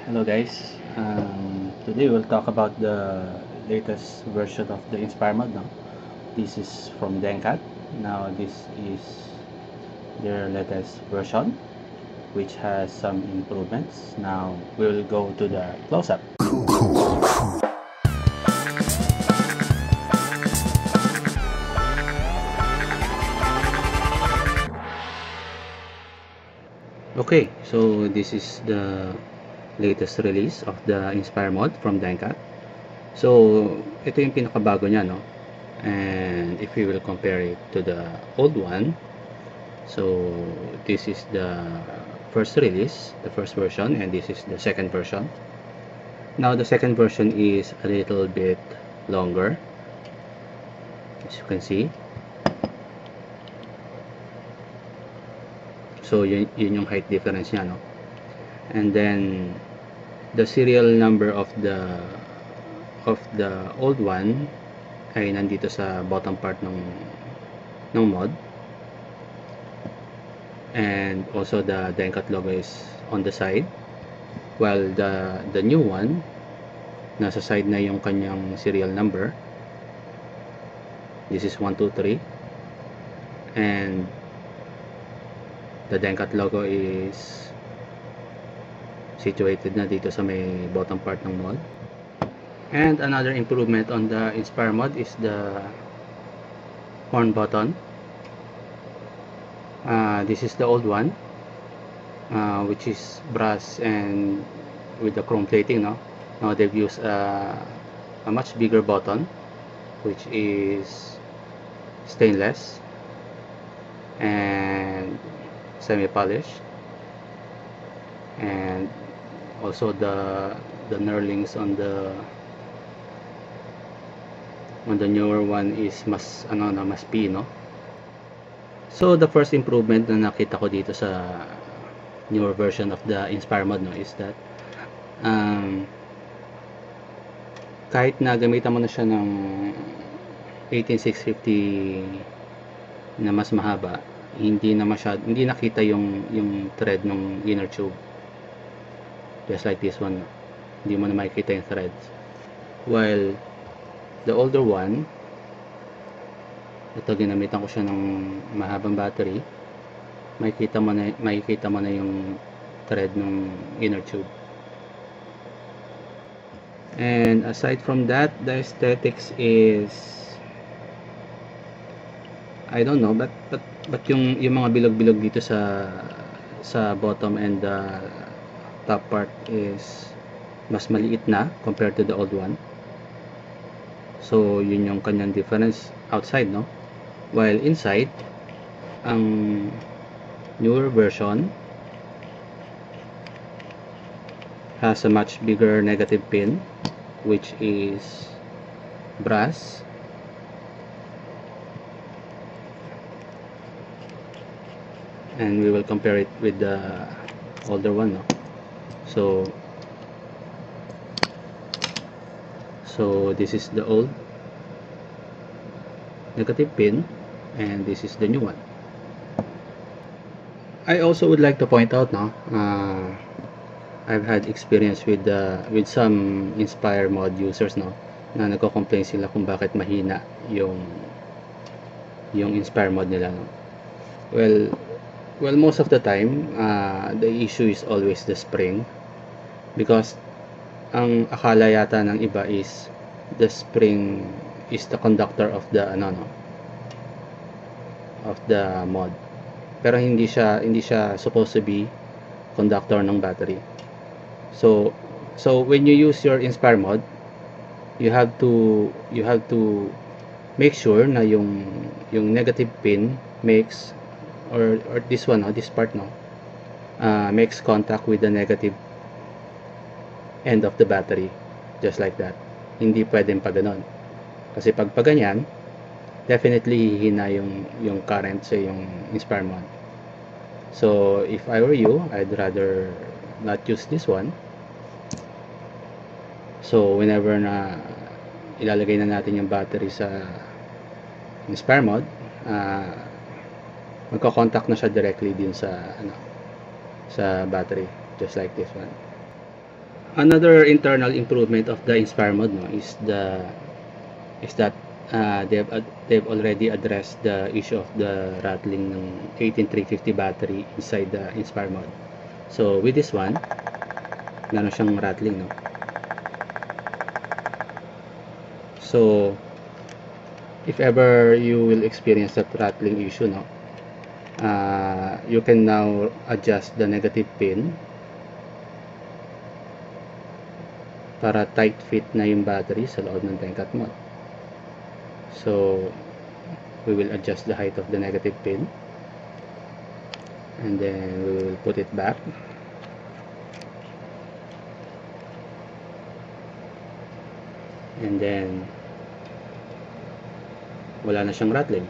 Hello guys, today we'll talk about the latest version of the Inspire mod. No? This is from Denkat. Now this is their latest version which has some improvements. Now we'll go to the close-up. Okay, so this is the latest release of the Inspire mod from Denkat. So ito yung pinakabago niya, no? And if we will compare it to the old one, so this is the first release, the first version, and this is the second version. Now the second version is a little bit longer, as you can see. So yun yung height difference niya, no? And then the serial number of the old one ay nandito sa bottom part ng mod, and also the Denkat logo is on the side, while the new one nasa side na yung kanyang serial number. This is 123, and the Denkat logo is situated na dito sa may bottom part ng mod. And another improvement on the Inspire mod is the horn button. This is the old one, which is brass and with the chrome plating. Now they've used a much bigger button, which is stainless and semi-polished, and also the knurlings on the newer one is mas pino. So the first improvement na nakita ko dito sa newer version of the Inspire mod, is that kahit na gamitan mo na siya ng 18650 na mas mahaba, hindi nakita yung thread ng inner tube, just like this one. Hindi mo na makikita yung threads, while the older one, ito ginamitan ko siya ng mahabang battery, makikita mo na yung thread ng inner tube. And aside from that, the aesthetics is, I don't know, but yung mga bilog-bilog dito sa bottom and the top part is mas maliit na compared to the old one. So yun yung kanyang difference outside, no? While inside, ang newer version has a much bigger negative pin, which is brass, and we will compare it with the older one, no? So this is the old negative pin, and this is the new one. I also would like to point out, I've had experience with some Inspire mod users, na nagko-complain sila kung bakit mahina yung Inspire mod nila, no? Well, most of the time, the issue is always the spring, because ang akala yata ng iba is the spring is the conductor of the of the mod, pero hindi siya supposed to be conductor ng battery. So when you use your Inspire mod, you have to make sure na yung negative pin makes, or this one, this part, makes contact with the negative end of the battery, just like that. Hindi pwedeng pa ganon, kasi pag ganyan, definitely hihina yung current sa yung Inspire mod. So if I were you, I'd rather not use this one. So whenever na ilalagay na natin yung battery sa Inspire mod, magko-contact na siya directly din sa battery, just like this one. Another internal improvement of the Inspire mode, no, is that they've already addressed the issue of the rattling ng 18350 battery inside the Inspire mode. So with this one, meron siyang rattling, no. So if ever you will experience that rattling issue, no, you can now adjust the negative pin para tight fit na yung battery sa loob ng Tenkat mode. So we will adjust the height of the negative pin, and then we will put it back, and then wala na siyang rattling.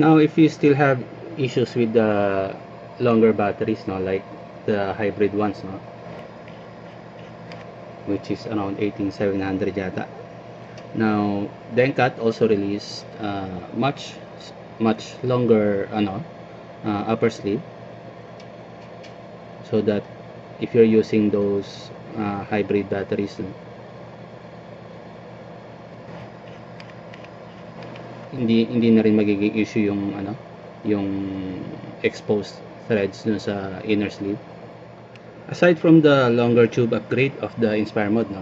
Now if you still have issues with the longer batteries, no, like the hybrid ones, no, which is around 18700 yata. Now Denkat also released much longer upper sleeve, so that if you're using those hybrid batteries, no, hindi na rin magiging issue yung exposed threads dun sa inner sleeve. Aside from the longer tube upgrade of the Inspire mode, no,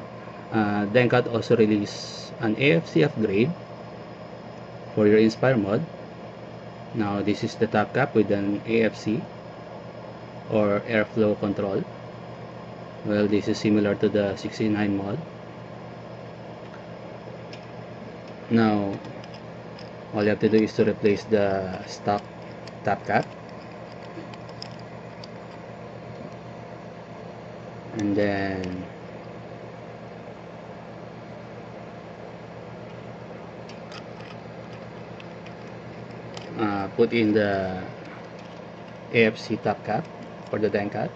Denkat also released an AFC upgrade for your Inspire mode. Now this is the top cap with an AFC or airflow control. Well, this is similar to the 69 mode. Now all you have to do is to replace the stock top cap, and then put in the AFC top cap for the Denkat.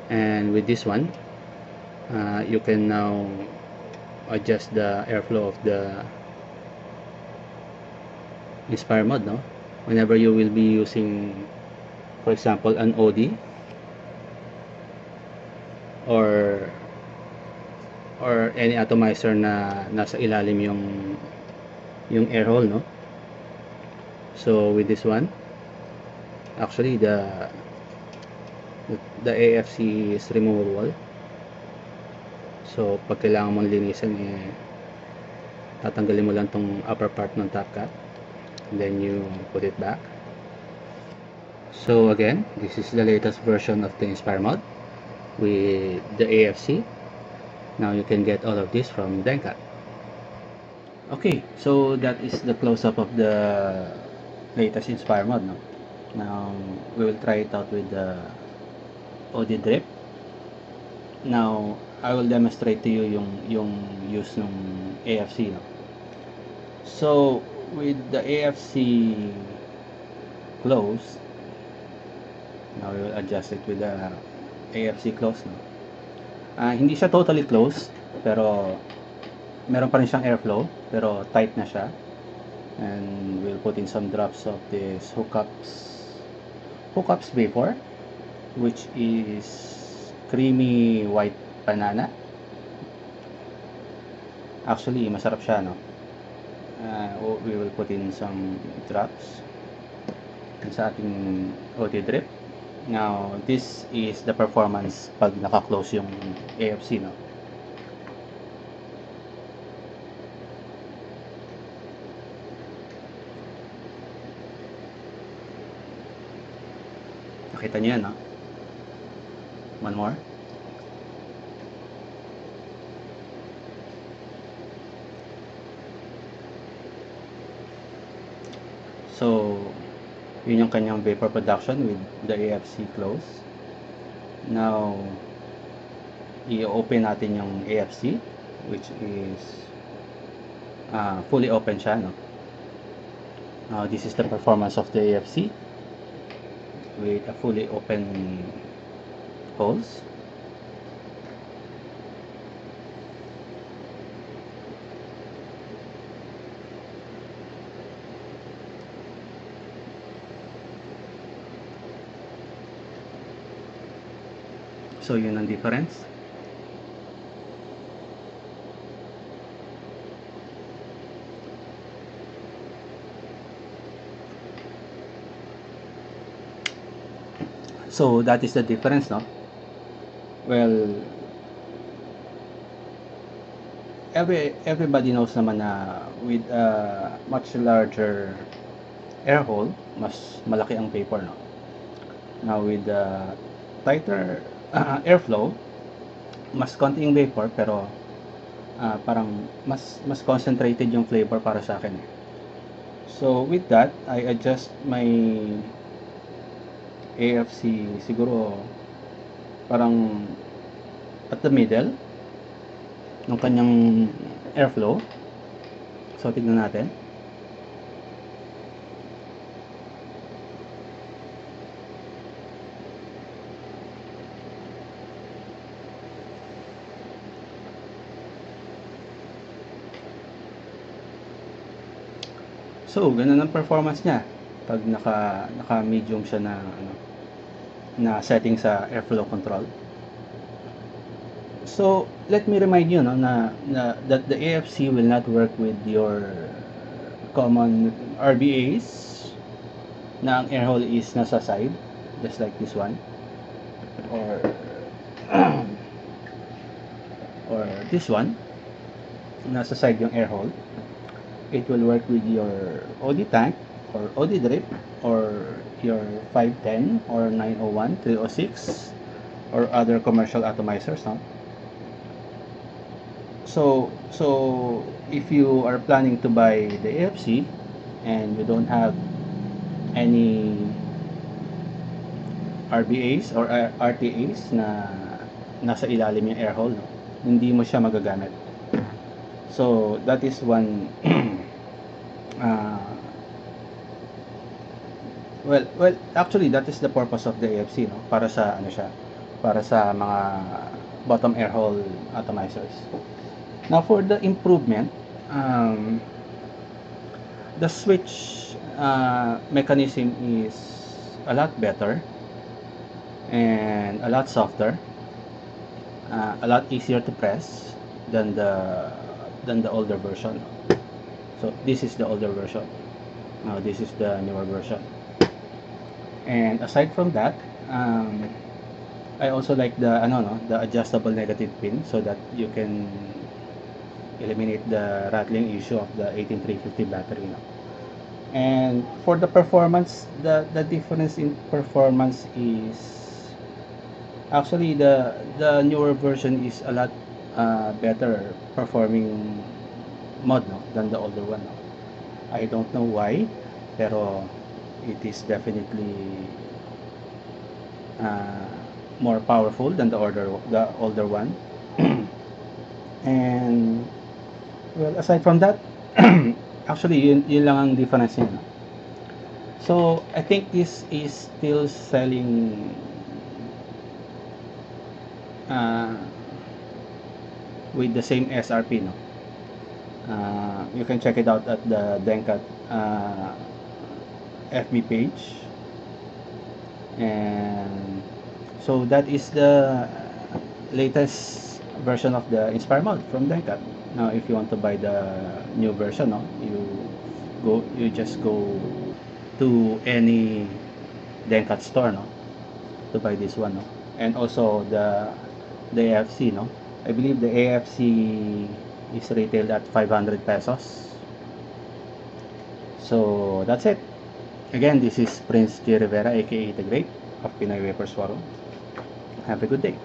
And with this one, you can now adjust the airflow of the Inspire mode, no, whenever you will be using, for example, an OD or any atomizer na nasa ilalim yung air hole, no. So with this one, actually the AFC is removable. So pag kailangan mong linisan, tatanggalin mo lang tong upper part ng top cap, and then you put it back. So again, this is the latest version of the Inspire mode with the AFC. Now you can get all of this from Denkat. Okay, so that is the close-up of the latest Inspire mode, no? Now we will try it out with the OD drip. Now I will demonstrate to you yung use ng AFC, no? So with the AFC close, now we will adjust it with the AFC close, no? Hindi siya totally close, pero meron pa rin siyang airflow, pero tight na siya. And we'll put in some drops of this hookups vapor, which is creamy white banana. Actually masarap siya, no. We will put in some drops sa ating OD drip. Now this is the performance pag naka-close yung AFC, no. Nakita niyo yan, no? One more. So yun yung kanyang vapor production with the AFC close. Now i-open natin yung AFC, which is fully open siya, no? Now this is the performance of the AFC with a fully open holes. So yun ang difference. So that is the difference, no? Well, everybody knows naman na with a much larger air hole, mas malaki ang vapor, no? Now with the tighter airflow, mas konti yung vapor, pero parang mas concentrated yung flavor para sa akin. So with that, I adjust my AFC siguro parang at the middle ng kanyang airflow. So tignan natin. So ganun ang performance niya pag naka medium siya na na setting sa airflow control. So let me remind you, no, that the AFC will not work with your common RBAs na ang air hole is nasa side, just like this one, or or this one, nasa side yung air hole. It will work with your OD tank or OD drip or your 510 or 901, 306 or other commercial atomizers, no? So if you are planning to buy the AFC and you don't have any RBAs or RTAs na nasa ilalim yung air hole, no? Hindi mo siya magagamit. So that is one well actually that is the purpose of the AFC, no? Para sa siya, para sa mga bottom air hole atomizers. Now for the improvement, the switch mechanism is a lot better and a lot softer, a lot easier to press than the older version. So this is the older version. Now this is the newer version. And aside from that, I also like the the adjustable negative pin, so that you can eliminate the rattling issue of the 18350 battery, no? And for the performance, the difference in performance is actually the newer version is a lot better performing mod, no, than the older one, no? I don't know why, pero it is definitely more powerful than the older one. And well, aside from that, actually yun lang ang difference niya, no? So I think this is still selling with the same SRP, no? You can check it out at the Denkat FB page. And so that is the latest version of the Inspire mod from Denkat. Now if you want to buy the new version, no, you just go to any Denkat store, no, to buy this one, no. And also the AFC, no, I believe the AFC is retailed at 500 pesos. So that's it. Again, this is Prince J. Rivera, aka The Great of Pinoy Vapors Forum. Have a good day.